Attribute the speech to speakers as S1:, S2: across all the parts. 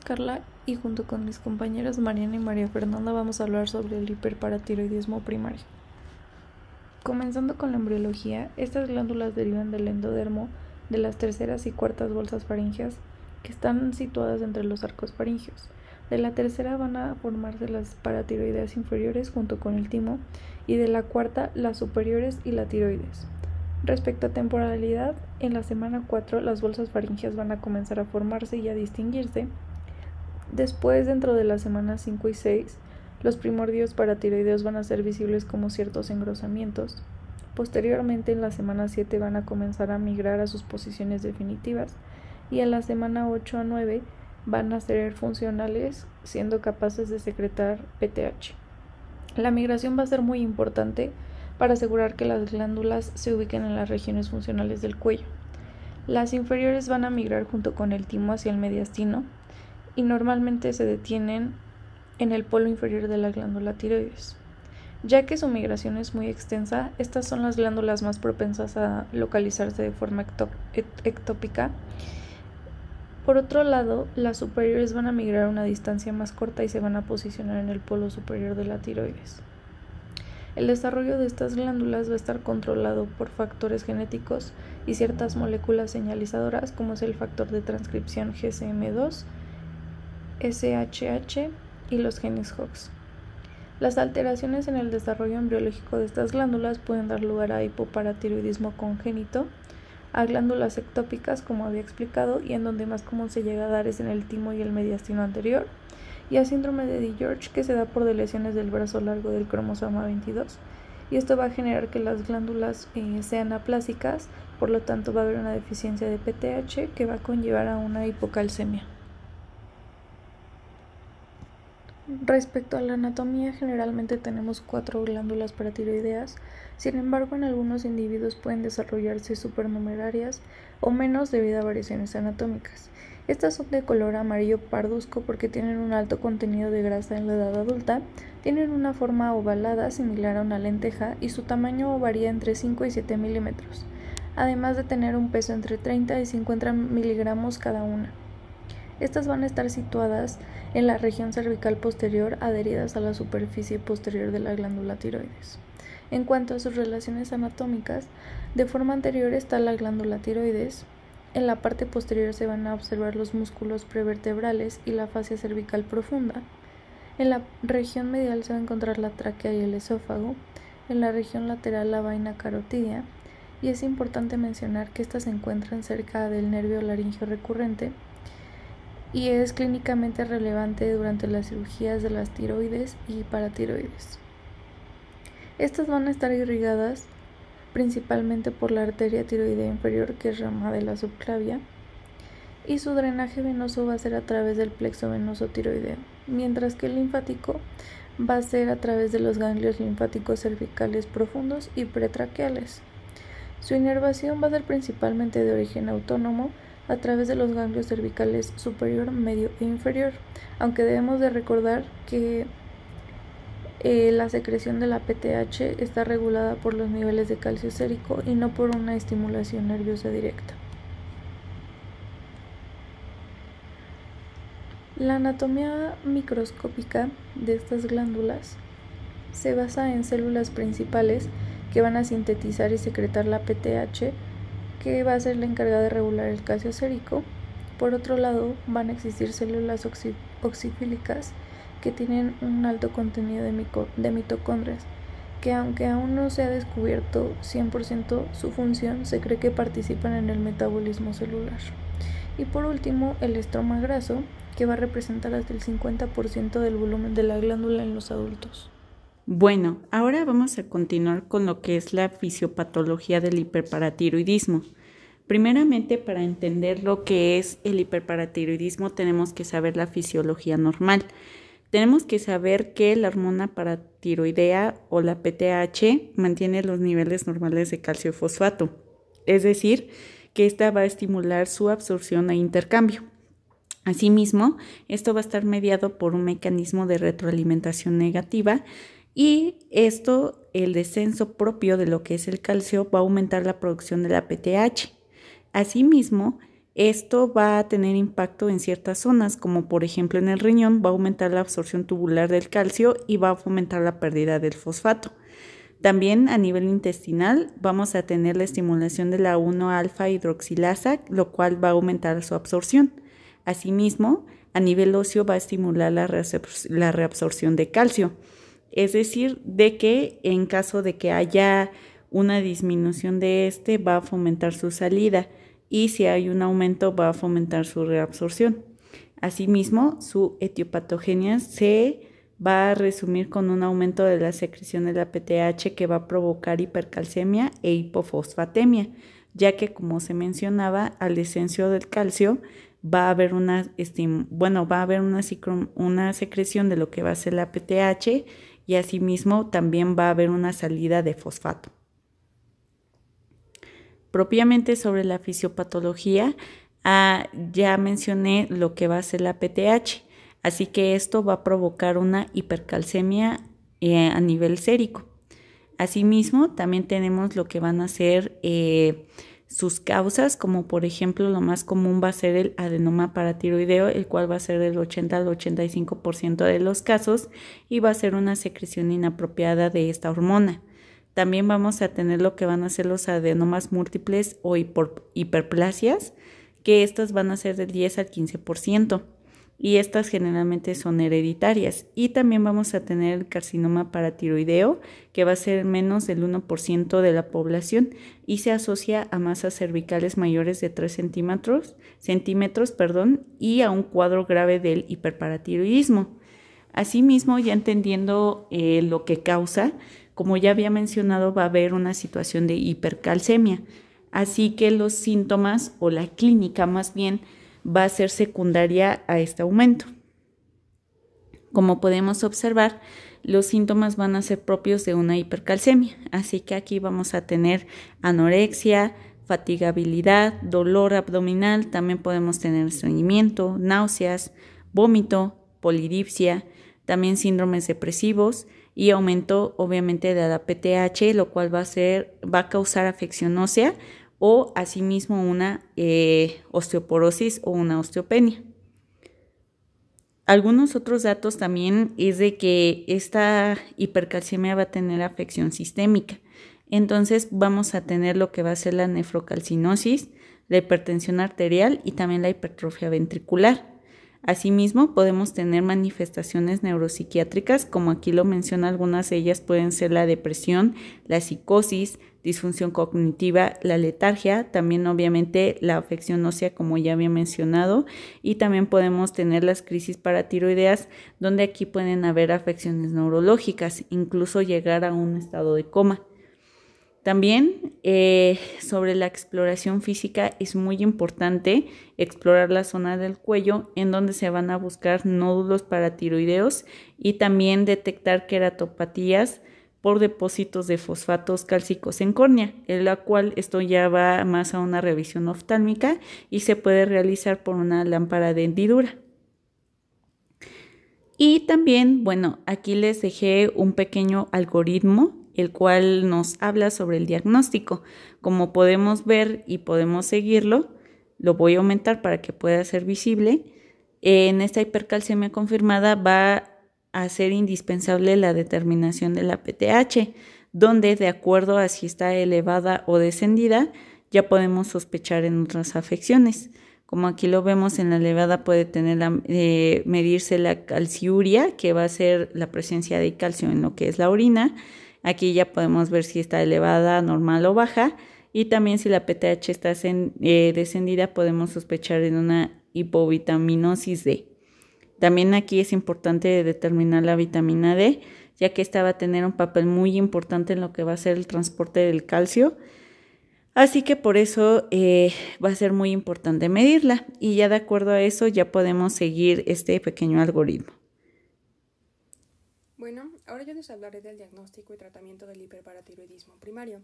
S1: Carla y junto con mis compañeras Mariana y María Fernanda vamos a hablar sobre el hiperparatiroidismo primario. Comenzando con la embriología, estas glándulas derivan del endodermo de las terceras y cuartas bolsas faríngeas que están situadas entre los arcos faringeos. De la tercera van a formarse las paratiroideas inferiores junto con el timo y de la cuarta las superiores y la tiroides. Respecto a temporalidad, en la semana 4 las bolsas faringeas van a comenzar a formarse y a distinguirse. Después, dentro de las semanas 5 y 6, los primordios paratiroideos van a ser visibles como ciertos engrosamientos. Posteriormente, en la semana 7 van a comenzar a migrar a sus posiciones definitivas y en la semana 8 a 9 van a ser funcionales, siendo capaces de secretar PTH. La migración va a ser muy importante para asegurar que las glándulas se ubiquen en las regiones funcionales del cuello. Las inferiores van a migrar junto con el timo hacia el mediastino y normalmente se detienen en el polo inferior de la glándula tiroides. Ya que su migración es muy extensa, estas son las glándulas más propensas a localizarse de forma ectópica. Por otro lado, las superiores van a migrar a una distancia más corta y se van a posicionar en el polo superior de la tiroides. El desarrollo de estas glándulas va a estar controlado por factores genéticos y ciertas moléculas señalizadoras como es el factor de transcripción GCM2, SHH y los genes Hox. Las alteraciones en el desarrollo embriológico de estas glándulas pueden dar lugar a hipoparatiroidismo congénito, a glándulas ectópicas, como había explicado, y en donde más común se llega a dar es en el timo y el mediastino anterior, y a síndrome de DiGeorge, que se da por lesiones del brazo largo del cromosoma 22, y esto va a generar que las glándulas sean aplásicas, por lo tanto va a haber una deficiencia de PTH que va a conllevar a una hipocalcemia. Respecto a la anatomía, generalmente tenemos 4 glándulas paratiroideas, sin embargo en algunos individuos pueden desarrollarse supernumerarias o menos debido a variaciones anatómicas. Estas son de color amarillo parduzco porque tienen un alto contenido de grasa en la edad adulta, tienen una forma ovalada similar a una lenteja y su tamaño varía entre 5 y 7 milímetros, además de tener un peso entre 30 y 50 miligramos cada una. Estas van a estar situadas en la región cervical posterior adheridas a la superficie posterior de la glándula tiroides. En cuanto a sus relaciones anatómicas, de forma anterior está la glándula tiroides. En la parte posterior se van a observar los músculos prevertebrales y la fascia cervical profunda. En la región medial se va a encontrar la tráquea y el esófago. En la región lateral la vaina carotidia. Y es importante mencionar que estas se encuentran cerca del nervio laríngeo recurrente y es clínicamente relevante durante las cirugías de las tiroides y paratiroides. Estas van a estar irrigadas principalmente por la arteria tiroidea inferior, que es rama de la subclavia, y su drenaje venoso va a ser a través del plexo venoso tiroideo, mientras que el linfático va a ser a través de los ganglios linfáticos cervicales profundos y pretraqueales. Su inervación va a ser principalmente de origen autónomo a través de los ganglios cervicales superior, medio e inferior, aunque debemos de recordar que la secreción de la PTH está regulada por los niveles de calcio sérico y no por una estimulación nerviosa directa. La anatomía microscópica de estas glándulas se basa en células principales que van a sintetizar y secretar la PTH, que va a ser la encargada de regular el calcio sérico. Por otro lado, van a existir células oxifílicas que tienen un alto contenido de mitocondrias, que aunque aún no se ha descubierto 100% su función, se cree que participan en el metabolismo celular. Y por último, el estroma graso, que va a representar hasta el 50% del volumen de la glándula en los adultos.
S2: Bueno, ahora vamos a continuar con lo que es la fisiopatología del hiperparatiroidismo. Primeramente, para entender lo que es el hiperparatiroidismo, tenemos que saber la fisiología normal. Tenemos que saber que la hormona paratiroidea o la PTH mantiene los niveles normales de calcio fosfato, es decir, que esta va a estimular su absorción e intercambio. Asimismo, esto va a estar mediado por un mecanismo de retroalimentación negativa y el descenso propio de lo que es el calcio, va a aumentar la producción de la PTH. Asimismo, Esto va a tener impacto en ciertas zonas, como por ejemplo en el riñón va a aumentar la absorción tubular del calcio y va a fomentar la pérdida del fosfato. También a nivel intestinal vamos a tener la estimulación de la 1-alfa hidroxilasa, lo cual va a aumentar su absorción. Asimismo, a nivel óseo va a estimular la reabsorción de calcio. Es decir, de que en caso de que haya una disminución de este, va a fomentar su salida, y si hay un aumento va a fomentar su reabsorción. Asimismo, su etiopatogenia se va a resumir con un aumento de la secreción de la PTH que va a provocar hipercalcemia e hipofosfatemia, ya que, como se mencionaba, al descenso del calcio va a haber una secreción de lo que va a ser la PTH, y asimismo también va a haber una salida de fosfato. Propiamente sobre la fisiopatología, ya mencioné lo que va a ser la PTH, así que esto va a provocar una hipercalcemia a nivel sérico. Asimismo, también tenemos lo que van a ser sus causas, como por ejemplo lo más común va a ser el adenoma paratiroideo, el cual va a ser del 80 al 85% de los casos y va a ser una secreción inapropiada de esta hormona. También vamos a tener lo que van a ser los adenomas múltiples o hiperplasias, que estas van a ser del 10 al 15%. Y estas generalmente son hereditarias. Y también vamos a tener el carcinoma paratiroideo, que va a ser menos del 1% de la población y se asocia a masas cervicales mayores de 3 centímetros, y a un cuadro grave del hiperparatiroidismo. Asimismo, ya entendiendo lo que causa, como ya había mencionado, va a haber una situación de hipercalcemia. Así que los síntomas, o la clínica más bien, va a ser secundaria a este aumento. Como podemos observar, los síntomas van a ser propios de una hipercalcemia, así que aquí vamos a tener anorexia, fatigabilidad, dolor abdominal, también podemos tener estreñimiento, náuseas, vómito, polidipsia, también síndromes depresivos y aumento obviamente de la PTH, lo cual va a causar afección ósea o asimismo una osteoporosis o una osteopenia. Algunos otros datos también es de que esta hipercalcemia va a tener afección sistémica. Entonces vamos a tener lo que va a ser la nefrocalcinosis, la hipertensión arterial y también la hipertrofia ventricular. Asimismo, podemos tener manifestaciones neuropsiquiátricas, como aquí lo menciona, algunas de ellas pueden ser la depresión, la psicosis, disfunción cognitiva, la letargia, también obviamente la afección ósea, como ya había mencionado, y también podemos tener las crisis paratiroideas, donde aquí pueden haber afecciones neurológicas, incluso llegar a un estado de coma. También sobre la exploración física es muy importante explorar la zona del cuello, en donde se van a buscar nódulos paratiroideos y también detectar queratopatías por depósitos de fosfatos cálcicos en córnea, en la cual esto ya va más a una revisión oftálmica y se puede realizar por una lámpara de hendidura. Y también, bueno, aquí les dejé un pequeño algoritmo, el cual nos habla sobre el diagnóstico. Como podemos ver y podemos seguirlo, lo voy a aumentar para que pueda ser visible. En esta hipercalcemia confirmada va a ser indispensable la determinación de la PTH, donde de acuerdo a si está elevada o descendida, ya podemos sospechar en otras afecciones. Como aquí lo vemos, en la elevada puede medirse la calciuria, que va a ser la presencia de calcio en lo que es la orina. Aquí ya podemos ver si está elevada, normal o baja. Y también si la PTH está descendida, podemos sospechar en una hipovitaminosis D. También aquí es importante determinar la vitamina D, ya que esta va a tener un papel muy importante en lo que va a ser el transporte del calcio. Así que por eso va a ser muy importante medirla, y ya de acuerdo a eso ya podemos seguir este pequeño algoritmo.
S3: Bueno, ahora yo les hablaré del diagnóstico y tratamiento del hiperparatiroidismo primario.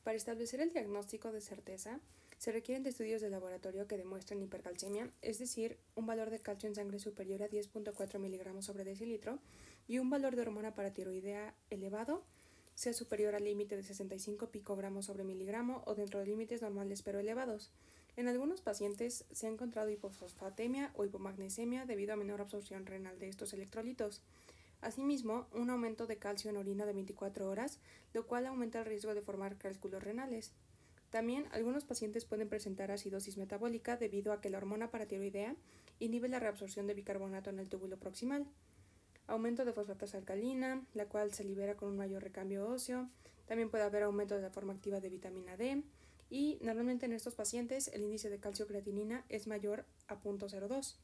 S3: Para establecer el diagnóstico de certeza, se requieren de estudios de laboratorio que demuestren hipercalcemia, es decir, un valor de calcio en sangre superior a 10.4 miligramos sobre decilitro y un valor de hormona paratiroidea elevado, sea superior al límite de 65 picogramos sobre miligramo o dentro de límites normales pero elevados. En algunos pacientes se ha encontrado hipofosfatemia o hipomagnesemia debido a menor absorción renal de estos electrolitos. Asimismo, un aumento de calcio en orina de 24 horas, lo cual aumenta el riesgo de formar cálculos renales. También, algunos pacientes pueden presentar acidosis metabólica debido a que la hormona paratiroidea inhibe la reabsorción de bicarbonato en el túbulo proximal. Aumento de fosfatasa alcalina, la cual se libera con un mayor recambio óseo. También puede haber aumento de la forma activa de vitamina D. Y normalmente en estos pacientes el índice de calcio-creatinina es mayor a 0.02.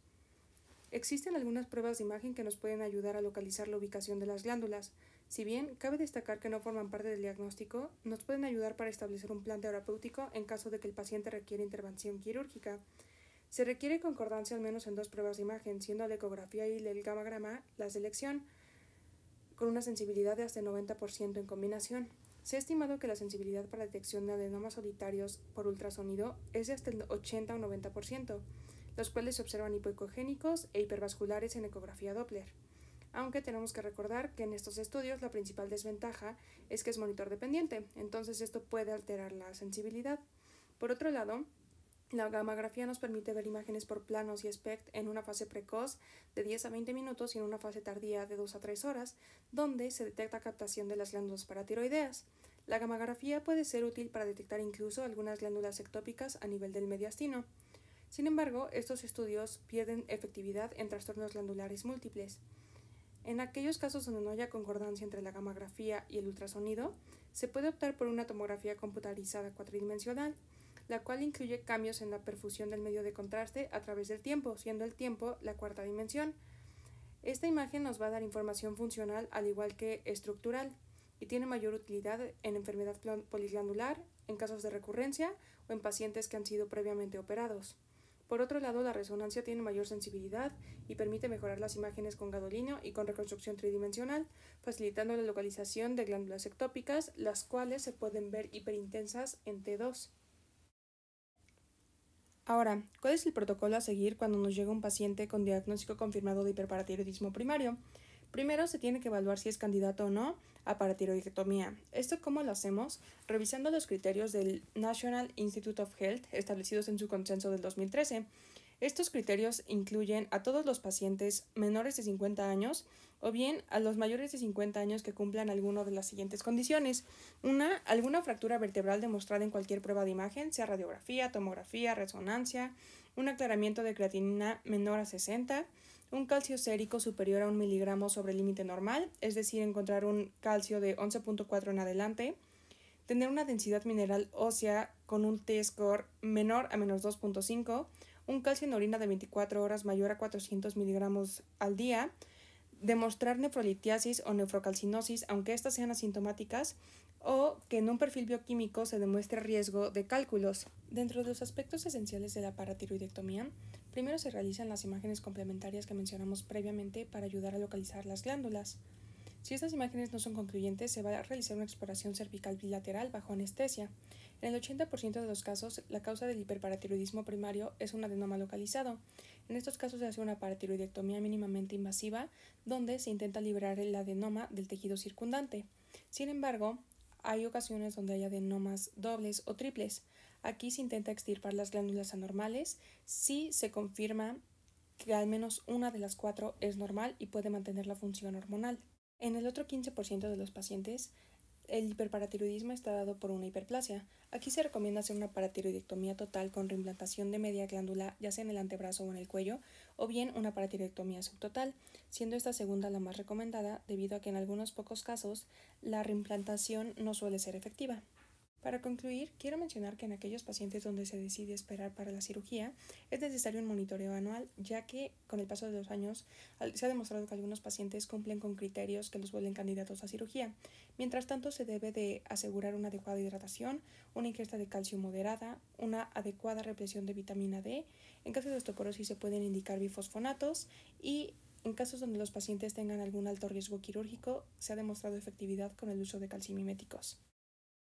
S3: Existen algunas pruebas de imagen que nos pueden ayudar a localizar la ubicación de las glándulas. Si bien cabe destacar que no forman parte del diagnóstico, nos pueden ayudar para establecer un plan terapéutico en caso de que el paciente requiera intervención quirúrgica. Se requiere concordancia al menos en 2 pruebas de imagen, siendo la ecografía y el gammagrama las de elección, con una sensibilidad de hasta el 90% en combinación. Se ha estimado que la sensibilidad para detección de adenomas solitarios por ultrasonido es de hasta el 80 o 90%, los cuales se observan hipoecogénicos e hipervasculares en ecografía Doppler. Aunque tenemos que recordar que en estos estudios la principal desventaja es que es monitor dependiente, entonces esto puede alterar la sensibilidad. Por otro lado, la gammagrafía nos permite ver imágenes por planos y SPECT en una fase precoz de 10 a 20 minutos y en una fase tardía de 2 a 3 horas, donde se detecta captación de las glándulas paratiroideas. La gammagrafía puede ser útil para detectar incluso algunas glándulas ectópicas a nivel del mediastino. Sin embargo, estos estudios pierden efectividad en trastornos glandulares múltiples. En aquellos casos donde no haya concordancia entre la gammagrafía y el ultrasonido, se puede optar por una tomografía computarizada cuatridimensional, la cual incluye cambios en la perfusión del medio de contraste a través del tiempo, siendo el tiempo la cuarta dimensión. Esta imagen nos va a dar información funcional al igual que estructural y tiene mayor utilidad en enfermedad poliglandular, en casos de recurrencia o en pacientes que han sido previamente operados. Por otro lado, la resonancia tiene mayor sensibilidad y permite mejorar las imágenes con gadolinio y con reconstrucción tridimensional, facilitando la localización de glándulas ectópicas, las cuales se pueden ver hiperintensas en T2. Ahora, ¿cuál es el protocolo a seguir cuando nos llega un paciente con diagnóstico confirmado de hiperparatiroidismo primario? Primero se tiene que evaluar si es candidato o no a paratiroidectomía. ¿Esto cómo lo hacemos? Revisando los criterios del National Institute of Health establecidos en su consenso del 2013. Estos criterios incluyen a todos los pacientes menores de 50 años o bien a los mayores de 50 años que cumplan alguna de las siguientes condiciones. Alguna fractura vertebral demostrada en cualquier prueba de imagen, sea radiografía, tomografía, resonancia, un aclaramiento de creatinina menor a 60, un calcio sérico superior a 1 miligramo sobre el límite normal, es decir, encontrar un calcio de 11.4 en adelante, tener una densidad mineral ósea con un T-score menor a menos 2.5, un calcio en orina de 24 horas mayor a 400 miligramos al día, demostrar nefrolitiasis o nefrocalcinosis, aunque estas sean asintomáticas, o que en un perfil bioquímico se demuestre riesgo de cálculos. Dentro de los aspectos esenciales de la paratiroidectomía, primero se realizan las imágenes complementarias que mencionamos previamente para ayudar a localizar las glándulas. Si estas imágenes no son concluyentes, se va a realizar una exploración cervical bilateral bajo anestesia. En el 80% de los casos, la causa del hiperparatiroidismo primario es un adenoma localizado. En estos casos se hace una paratiroidectomía mínimamente invasiva, donde se intenta liberar el adenoma del tejido circundante. Sin embargo, hay ocasiones donde hay adenomas dobles o triples. Aquí se intenta extirpar las glándulas anormales si se confirma que al menos una de las 4 es normal y puede mantener la función hormonal. En el otro 15% de los pacientes, el hiperparatiroidismo está dado por una hiperplasia. Aquí se recomienda hacer una paratiroidectomía total con reimplantación de media glándula, ya sea en el antebrazo o en el cuello, o bien una paratiroidectomía subtotal, siendo esta segunda la más recomendada debido a que en algunos pocos casos la reimplantación no suele ser efectiva. Para concluir, quiero mencionar que en aquellos pacientes donde se decide esperar para la cirugía es necesario un monitoreo anual, ya que con el paso de los años se ha demostrado que algunos pacientes cumplen con criterios que los vuelven candidatos a cirugía. Mientras tanto, se debe de asegurar una adecuada hidratación, una ingesta de calcio moderada, una adecuada represión de vitamina D. En caso de osteoporosis se pueden indicar bifosfonatos y en casos donde los pacientes tengan algún alto riesgo quirúrgico, se ha demostrado efectividad con el uso de calcimiméticos.